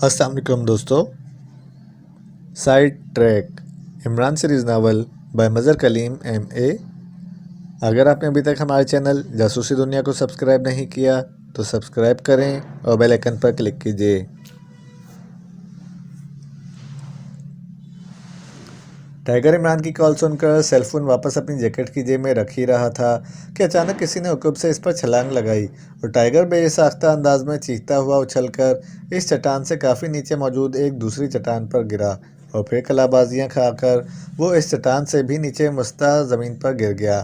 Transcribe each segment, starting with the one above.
अस्सलाम वालेकुम दोस्तों। Side track Imran series novel by Mazhar Kaleem MA। अगर आपने अभी तक हमारे चैनल जासूसी दुनिया को सब्सक्राइब नहीं किया तो सब्सक्राइब करें और बेल आइकन पर क्लिक कीजिए। टाइगर इमरान की कॉल सुनकर सेलफोन वापस अपनी जैकेट की जेब में रख ही रहा था कि अचानक किसी ने हुक्म से इस पर छलांग लगाई और टाइगर बेसाख्ता अंदाज में चीखता हुआ उछलकर इस चट्टान से काफ़ी नीचे मौजूद एक दूसरी चट्टान पर गिरा और फिर कलाबाजियां खाकर वो इस चट्टान से भी नीचे मुस्ता ज़मीन पर गिर गया।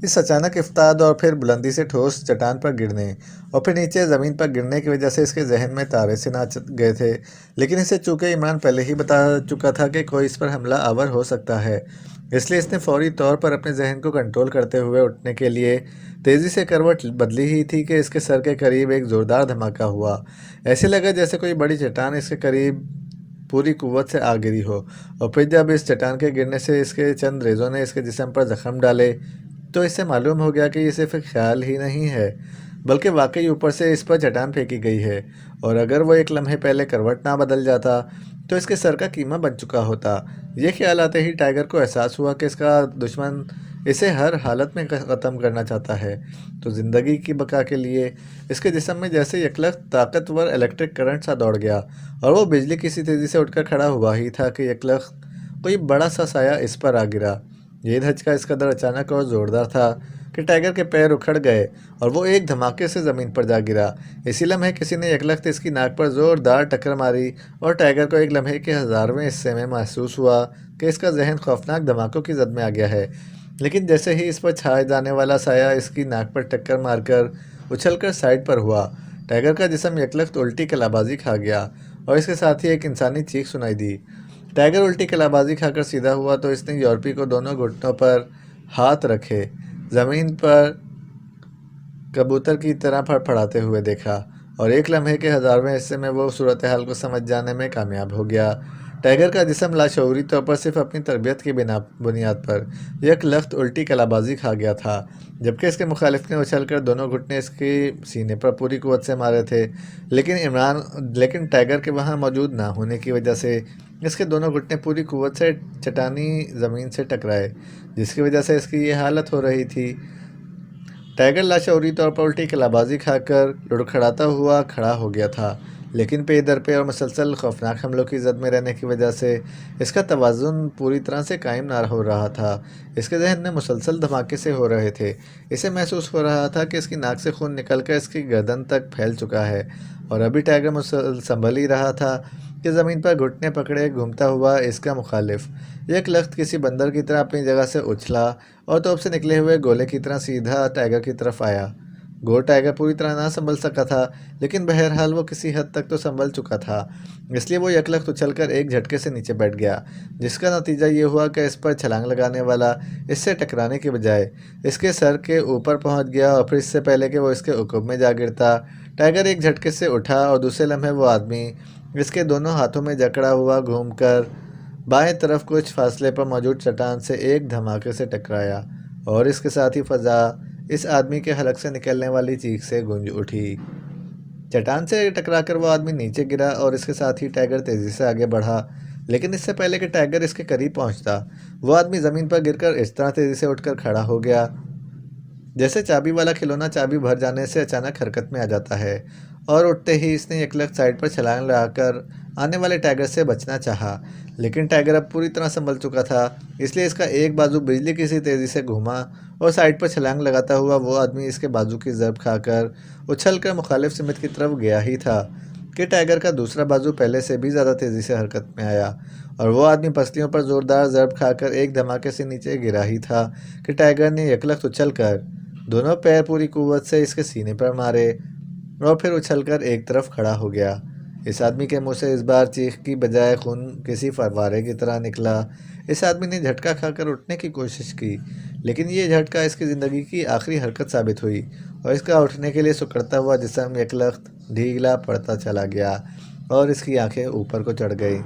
इस अचानक इफ्ताद और फिर बुलंदी से ठोस चट्टान पर गिरने और फिर नीचे ज़मीन पर गिरने की वजह से इसके जहन में तारे से नाच गए थे। लेकिन इसे चूंकि इमरान पहले ही बता चुका था कि कोई इस पर हमला आवर हो सकता है, इसलिए इसने फौरी तौर पर अपने जहन को कंट्रोल करते हुए उठने के लिए तेज़ी से करवट बदली ही थी कि इसके सर के करीब एक ज़ोरदार धमाका हुआ। ऐसे लगा जैसे कोई बड़ी चट्टान इसके करीब पूरी कुव्वत से आ गिरी हो और फिर जब इस चट्टान के गिरने से इसके चंद रेज़ों ने इसके जिस्म पर जख्म डाले तो इससे मालूम हो गया कि ये सिर्फ एक ख्याल ही नहीं है बल्कि वाकई ऊपर से इस पर चट्टान फेंकी गई है। और अगर वो एक लम्हे पहले करवट ना बदल जाता तो इसके सर का कीमा बन चुका होता। ये ख्याल आते ही टाइगर को एहसास हुआ कि इसका दुश्मन इसे हर हालत में ख़त्म करना चाहता है। तो ज़िंदगी की बका के लिए इसके जिस्म में जैसे यकलख ताकतवर इलेक्ट्रिक करंट सा दौड़ गया और वो बिजली किसी तेज़ी से उठकर खड़ा हुआ ही था कि यकलख कोई बड़ा सा साया इस पर आ गिरा। ये धचका इस कदर अचानक और ज़ोरदार था कि टाइगर के पैर उखड़ गए और वो एक धमाके से ज़मीन पर जा गिरा। इसी लम्हे किसी ने यकलख्त इसकी नाक पर ज़ोरदार टक्कर मारी और टाइगर को एक लम्हे के 1000वें हिस्से में महसूस हुआ कि इसका जहन खौफनाक धमाकों की जद में आ गया है। लेकिन जैसे ही इस पर छाए जाने वाला साया इसकी नाक पर टक्कर मारकर उछलकर साइड पर हुआ, टाइगर का जिस्म यकलख्त उल्टी कलाबाजी खा गया और इसके साथ ही एक इंसानी चीख सुनाई दी। टाइगर उल्टी कलाबाजी खाकर सीधा हुआ तो इसने यूरोपी को दोनों घुटनों पर हाथ रखे ज़मीन पर कबूतर की तरह फड़फड़ाते हुए देखा और एक लम्हे के 1000वें हिस्से में वो सूरत हाल को समझ जाने में कामयाब हो गया। टाइगर का जिस्म लाशऊरी तौर पर सिर्फ अपनी तरबियत की बुनियाद पर यकलख्त उल्टी कलाबाजी खा गया था, जबकि इसके मुखालिफ ने उछलकर दोनों घुटने इसके सीने पर पूरी कुव्वत से मारे थे। लेकिन टाइगर के वहाँ मौजूद ना होने की वजह से इसके दोनों घुटने पूरी कुव्वत से चट्टानी ज़मीन से टकराए, जिसकी वजह से इसकी ये हालत हो रही थी। टाइगर लाशऊरी तौर पर उल्टी कलाबाजी खाकर लुढ़खड़ाता हुआ खड़ा हो गया था, लेकिन पे दर पे और मुसलसल खौफनाक हमलों की जद में रहने की वजह से इसका तवाज़ुन पूरी तरह से कायम ना हो रहा था। इसके जहन में मुसलसल धमाके से हो रहे थे। इसे महसूस हो रहा था कि इसकी नाक से खून निकलकर इसकी गर्दन तक फैल चुका है और अभी टाइगर संभल ही रहा था कि ज़मीन पर घुटने पकड़े घूमता हुआ इसका मुखालिफ यकलख्त किसी बंदर की तरह अपनी जगह से उछला और तोप से निकले हुए गोले की तरह सीधा टाइगर की तरफ आया। गोर टाइगर पूरी तरह ना संभल सका था, लेकिन बहरहाल वो किसी हद तक तो संभल चुका था, इसलिए वो यकलख्त उछलकर एक झटके से नीचे बैठ गया, जिसका नतीजा ये हुआ कि इस पर छलांग लगाने वाला इससे टकराने के बजाय इसके सर के ऊपर पहुंच गया और फिर इससे पहले कि वो इसके उकुब में जा गिरता, टाइगर एक झटके से उठा और दूसरे लम्हे वो आदमी इसके दोनों हाथों में जकड़ा हुआ घूमकर बाएं तरफ कुछ फासले पर मौजूद चट्टान से एक धमाके से टकराया और इसके साथ ही फ़ज़ा इस आदमी के हलक से निकलने वाली चीख से गूंज उठी। चट्टान से टकराकर वो आदमी नीचे गिरा और इसके साथ ही टाइगर तेज़ी से आगे बढ़ा, लेकिन इससे पहले कि टाइगर इसके करीब पहुंचता, वो आदमी ज़मीन पर गिरकर इस तरह तेज़ी से उठकर खड़ा हो गया जैसे चाबी वाला खिलौना चाबी भर जाने से अचानक हरकत में आ जाता है। और उठते ही इसने यकलख्त साइड पर छलांग लगाकर आने वाले टाइगर से बचना चाहा, लेकिन टाइगर अब पूरी तरह संभल चुका था, इसलिए इसका एक बाजू बिजली की सी तेज़ी से घूमा और साइड पर छलांग लगाता हुआ वो आदमी इसके बाजू की ज़रब खाकर उछलकर मुखालिफ सिमत की तरफ गया ही था कि टाइगर का दूसरा बाजू पहले से भी ज़्यादा तेज़ी से हरकत में आया और वो आदमी पसलियों पर ज़ोरदार ज़रब खाकर एक धमाके से नीचे गिरा ही था कि टाइगर ने यकलख्त उछलकर दोनों पैर पूरी कुव्वत से इसके सीने पर मारे और फिर उछलकर एक तरफ खड़ा हो गया। इस आदमी के मुंह से इस बार चीख की बजाय खून किसी फव्वारे की तरह निकला। इस आदमी ने झटका खाकर उठने की कोशिश की, लेकिन ये झटका इसकी ज़िंदगी की आखिरी हरकत साबित हुई और इसका उठने के लिए सुकड़ता हुआ जिस्म यकलख्त ढीला पड़ता चला गया और इसकी आंखें ऊपर को चढ़ गई।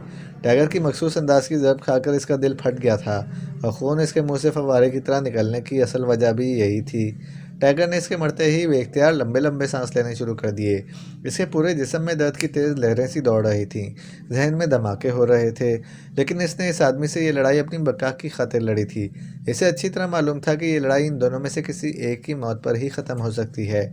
टाइगर की मखसूस अंदाज की ज़रब खाकर इसका दिल फट गया था और खून इसके मुंह से फव्वारे की तरह निकलने की असल वजह भी यही थी। टाइगर ने इसके मरते ही बेख्तियार लंबे लंबे सांस लेने शुरू कर दिए। इसके पूरे जिस्म में दर्द की तेज लहरें सी दौड़ रही थीं, जहन में धमाके हो रहे थे। लेकिन इसने इस आदमी से ये लड़ाई अपनी बका की खातिर लड़ी थी। इसे अच्छी तरह मालूम था कि ये लड़ाई इन दोनों में से किसी एक की मौत पर ही ख़त्म हो सकती है,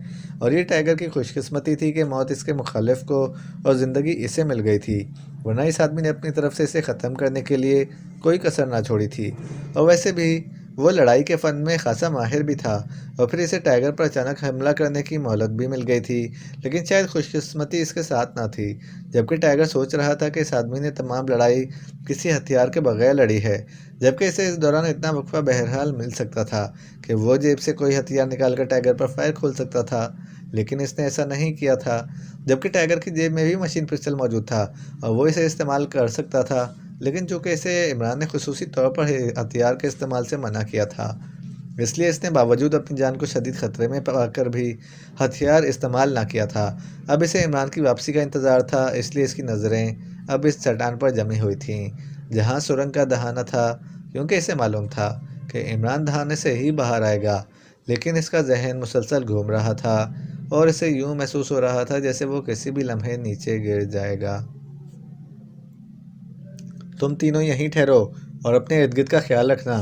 और ये टाइगर की खुशकिस्मती थी कि मौत इसके मुखालिफ को और ज़िंदगी इसे मिल गई थी, वरना इस आदमी ने अपनी तरफ से इसे ख़त्म करने के लिए कोई कसर ना छोड़ी थी। और वैसे भी वो लड़ाई के फ़न में खासा माहिर भी था, और फिर इसे टाइगर पर अचानक हमला करने की मोहलत भी मिल गई थी। लेकिन शायद खुशकिस्मती इसके साथ ना थी। जबकि टाइगर सोच रहा था कि इस आदमी ने तमाम लड़ाई किसी हथियार के बगैर लड़ी है, जबकि इसे इस दौरान इतना वक्फा बहरहाल मिल सकता था कि वो जेब से कोई हथियार निकालकर टाइगर पर फायर खोल सकता था। लेकिन इसने ऐसा नहीं किया था, जबकि टाइगर की जेब में भी मशीन पिस्टल मौजूद था और वो इसे इस्तेमाल कर सकता था। लेकिन चूंकि इसे इमरान ने खुसूसी तौर पर हथियार के इस्तेमाल से मना किया था, इसलिए इसने बावजूद अपनी जान को शदीद खतरे में पाकर भी हथियार इस्तेमाल ना किया था। अब इसे इमरान की वापसी का इंतज़ार था, इसलिए इसकी नज़रें अब इस चट्टान पर जमी हुई थीं जहाँ सुरंग का दहाना था, क्योंकि इसे मालूम था कि इमरान दहाने से ही बाहर आएगा। लेकिन इसका जहन मुसलसल घूम रहा था और इसे यूं महसूस हो रहा था जैसे वो किसी भी लम्हे नीचे गिर जाएगा। तुम तीनों यहीं ठहरो और अपने इर्द गिर्द का ख्याल रखना।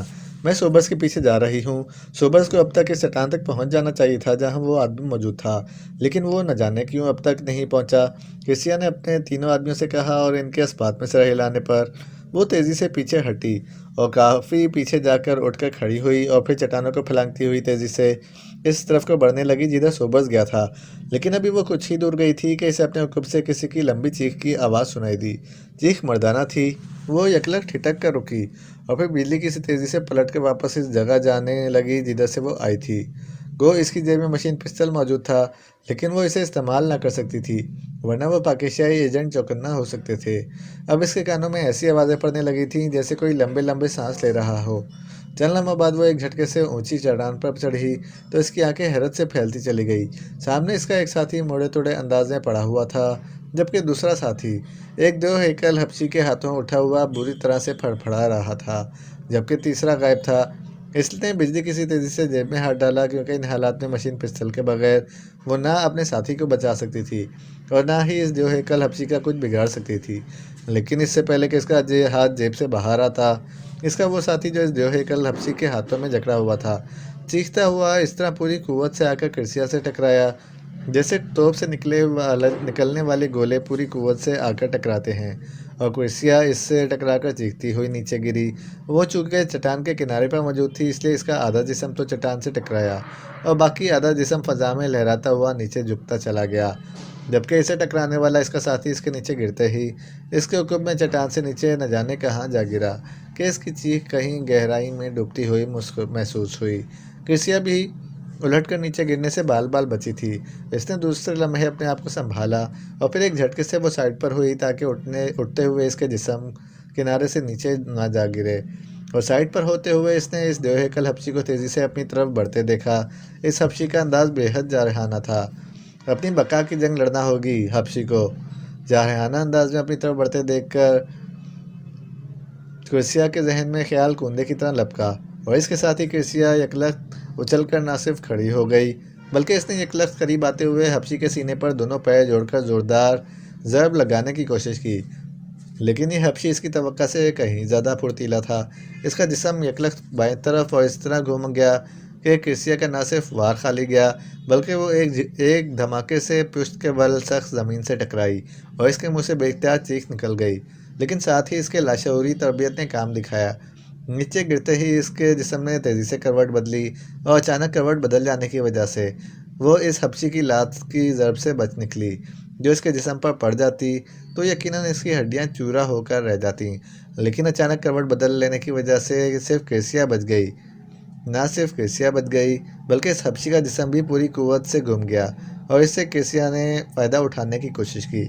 मैं सोबर्स के पीछे जा रही हूँ। सोबर्स को अब तक इस चट्टान तक पहुँच जाना चाहिए था जहाँ वो आदमी मौजूद था, लेकिन वो न जाने क्यों अब तक नहीं पहुँचा। क्रिसिया ने अपने तीनों आदमियों से कहा और इनके इस बात में सिर हिलाने पर वो तेज़ी से पीछे हटी और काफ़ी पीछे जाकर उठकर खड़ी हुई और फिर चट्टानों को फैलाती हुई तेज़ी से इस तरफ को बढ़ने लगी जिधर सोबर्स गया था। लेकिन अभी वो कुछ ही दूर गई थी कि इसे अपने हुक्म से किसी की लंबी चीख की आवाज़ सुनाई दी। चीख मर्दाना थी। वो यकलक ठिठक कर रुकी और फिर बिजली की सी तेज़ी से पलट कर वापस इस जगह जाने लगी जिधर से वो आई थी। गो इसकी जेब में मशीन पिस्टल मौजूद था, लेकिन वो इसे इस्तेमाल ना कर सकती थी, वरना वो पाकिस्तानी एजेंट चौकन्ना हो सकते थे। अब इसके कानों में ऐसी आवाज़ें पड़ने लगी थीं जैसे कोई लंबे लंबे सांस ले रहा हो। चंद लम्हों बाद वो एक झटके से ऊंची चट्टान पर चढ़ी तो इसकी आंखें हैरत से फैलती चली गई। सामने इसका एक साथी मोड़े तोड़े अंदाज में पड़ा हुआ था, जबकि दूसरा साथी एक दो हेकल हपशी के हाथों उठा हुआ बुरी तरह से फड़फड़ा रहा था, जबकि तीसरा गायब था। इसने बिजली किसी तेज़ी से जेब में हाथ डाला, क्योंकि इन हालात में मशीन पिस्टल के बगैर वो ना अपने साथी को बचा सकती थी और ना ही इस जो हेकल हपशी का कुछ बिगाड़ सकती थी। लेकिन इससे पहले कि इसका हाथ जेब से बाहर आता, इसका वो साथी जो इस देवहे कल हपसी के हाथों में जकड़ा हुआ था, चीखता हुआ इस तरह पूरी कुव्वत से आकर क्रिसिया से टकराया जैसे तोप से निकलने वाले गोले पूरी कुव्वत से आकर टकराते हैं। और क्रिसिया इससे टकराकर चीखती हुई नीचे गिरी। वो चूंकि चट्टान के किनारे पर मौजूद थी, इसलिए इसका आधा जिस्म तो चट्टान से टकराया और बाकी आधा जिस्म फजा में लहराता हुआ नीचे झुकता चला गया, जबकि इसे टकराने वाला इसका साथी इसके नीचे गिरते ही इसके हुक्म में चट्टान से नीचे न जाने कहाँ जा गिरा कि इसकी चीख कहीं गहराई में डूबती हुई महसूस हुई। क्रिसिया भी उलटकर नीचे गिरने से बाल बाल बची थी। इसने दूसरे लम्हे अपने आप को संभाला और फिर एक झटके से वो साइड पर हुई ताकि उठते हुए इसके जिस्म किनारे से नीचे ना जा गिरे। और साइड पर होते हुए इसने इस देवहेकल हपशी को तेज़ी से अपनी तरफ बढ़ते देखा। इस हपशी का अंदाज बेहद जारहाना था। अपनी बका की जंग लड़ना होगी। हबशी को जारहाना अंदाज में अपनी तरफ बढ़ते देखकर क्रिसिया के जहन में ख्याल कूदे की तरह लपका और इसके साथ ही क्रिसिया यकलख्त उछलकर न सिर्फ खड़ी हो गई, बल्कि इसने यकलख्त करीब आते हुए हबशी के सीने पर दोनों पैर जोड़कर जोरदार ज़रब लगाने की कोशिश की। लेकिन ये हबशी इसकी तवक्का से कहीं ज़्यादा फुर्तीला था। इसका जिस्म यकलख्त बाएं तरफ और इस तरह घूम गया कि क्रिसिया का न सिर्फ वार खाली गया, बल्कि वो एक धमाके से पुश्त के बल सख्त ज़मीन से टकराई और इसके मुंह से बेख्तियार चीख निकल गई। लेकिन साथ ही इसके लाशऊरी तरबियत ने काम दिखाया। नीचे गिरते ही इसके जिस्म ने तेज़ी से करवट बदली और अचानक करवट बदल जाने की वजह से वो इस हबशी की लात की ज़रब से बच निकली, जो इसके जिस्म पर पड़ जाती तो यकीनन इसकी हड्डियां चूरा होकर रह जाती। लेकिन अचानक करवट बदल लेने की वजह से सिर्फ क्रिसिया बच गई। ना सिर्फ क्रिसिया बच गई, बल्कि इस हबशी का जिस्म भी पूरी कुव्वत से घूम गया और इससे क्रिसिया ने फ़ायदा उठाने की कोशिश की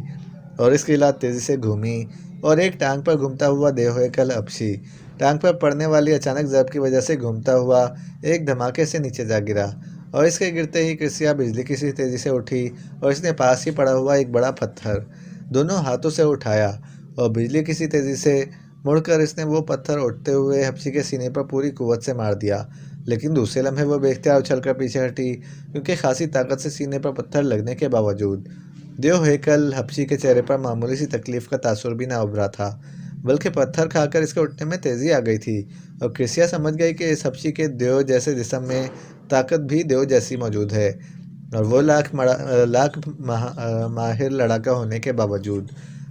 और इसकी लात तेज़ी से घूमी और एक टांग पर घूमता हुआ देवहेकल हबशी टांग पर पड़ने वाली अचानक ज़रब की वजह से घूमता हुआ एक धमाके से नीचे जा गिरा और इसके गिरते ही क्रिसिया बिजली की सी तेज़ी से उठी और इसने पास ही पड़ा हुआ एक बड़ा पत्थर दोनों हाथों से उठाया और बिजली की सी तेज़ी से मुड़कर इसने वो पत्थर उठते हुए हबशी के सीने पर पूरी कुव्वत से मार दिया। लेकिन दूसरे लम्हे वो बेख्तियार उछलकर पीछे हटी, क्योंकि खासी ताकत से सीने पर पत्थर लगने के बावजूद देव हेकल हपशी के चेहरे पर मामूली सी तकलीफ का तासुर भी ना उभरा था, बल्कि पत्थर खाकर इसके उठने में तेजी आ गई थी। और क्रिसिया समझ गई कि इस हपशी के देव जैसे जिस्म में ताकत भी देव जैसी मौजूद है, और वो माहिर लड़ाका होने के बावजूद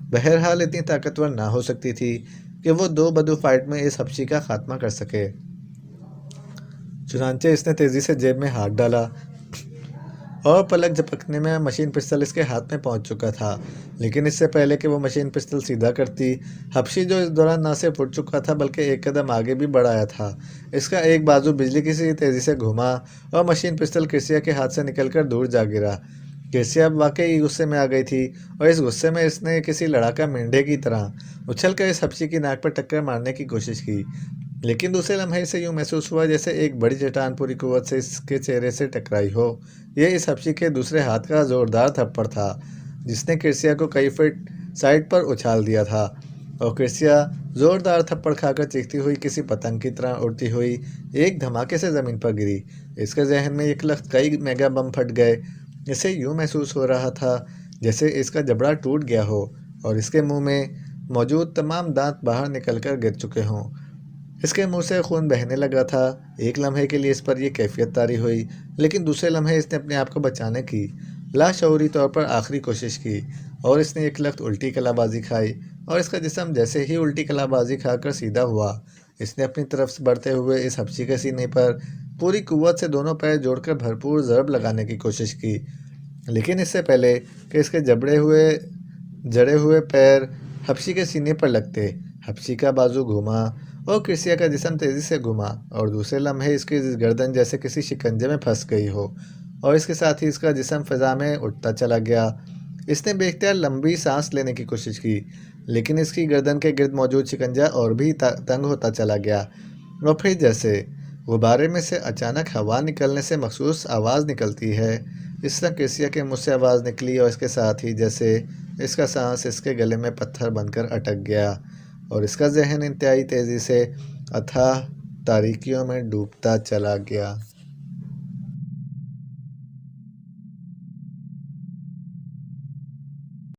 बहरहाल इतनी ताकतवर ना हो सकती थी कि वो दो बदू फाइट में इस हपशी का खात्मा कर सके। चुनांचे इसने तेजी से जेब में हाथ डाला और पलक झपकने में मशीन पिस्टल इसके हाथ में पहुंच चुका था। लेकिन इससे पहले कि वो मशीन पिस्टल सीधा करती, हबशी जो इस दौरान ना सिर्फ उठ चुका था बल्कि एक कदम आगे भी बढ़ाया था। इसका एक बाजू बिजली की सी तेजी से घुमा और मशीन पिस्टल क्रिसिया के हाथ से निकलकर दूर जा गिरा। क्रिसिया अब वाकई गुस्से में आ गई थी और इस गुस्से में इसने किसी लड़ाका मेंढे की तरह उछलकर इस हबशी की नाक पर टक्कर मारने की कोशिश की। लेकिन दूसरे लम्हे से यूं महसूस हुआ जैसे एक बड़ी चट्टान पूरी कुव्वत से इसके चेहरे से टकराई हो। यह इस हबशी के दूसरे हाथ का जोरदार थप्पड़ था, जिसने क्रिसिया को कई फीट साइड पर उछाल दिया था। और क्रिसिया जोरदार थप्पड़ खाकर चीखती हुई किसी पतंग की तरह उड़ती हुई एक धमाके से ज़मीन पर गिरी। इसके जहन में एक लख्त कई मेगा बम फट गए। इसे यूं महसूस हो रहा था जैसे इसका जबड़ा टूट गया हो और इसके मुंह में मौजूद तमाम दांत बाहर निकलकर गिर चुके हों। इसके मुंह से खून बहने लगा था। एक लम्हे के लिए इस पर यह कैफियत तारी हुई, लेकिन दूसरे लम्हे इसने अपने आप को बचाने की लाशऊरी तौर पर आखिरी कोशिश की और इसने एक लख्त उल्टी कलाबाजी खाई। और इसका जिस्म जैसे ही उल्टी कलाबाजी खाकर सीधा हुआ, इसने अपनी तरफ से बढ़ते हुए इस हबशी के सीने पर पूरी कुव्वत से दोनों पैर जोड़कर भरपूर ज़रब लगाने की कोशिश की। लेकिन इससे पहले कि इसके जड़े हुए पैर हबशी के सीने पर लगते, हबशी का बाजू घुमा और क्रिसिया का जिस्म तेजी से घुमा और दूसरे लम्हे इसकी गर्दन जैसे किसी शिकंजे में फंस गई हो और इसके साथ ही इसका जिस्म फिजा में उठता चला गया। इसने बेख्तियार लंबी सांस लेने की कोशिश की, लेकिन इसकी गर्दन के गिर्द मौजूद शिकंजा और भी तंग होता चला गया। और फिर जैसे गुब्बारे में से अचानक हवा निकलने से मखसूस आवाज़ निकलती है, इस तरह क्रिसिया के मुँह से आवाज़ निकली और इसके साथ ही जैसे इसका सांस इसके गले में पत्थर बनकर अटक गया और इसका जहन इंतहाई तेज़ी से अथाह तारीकियों में डूबता चला गया।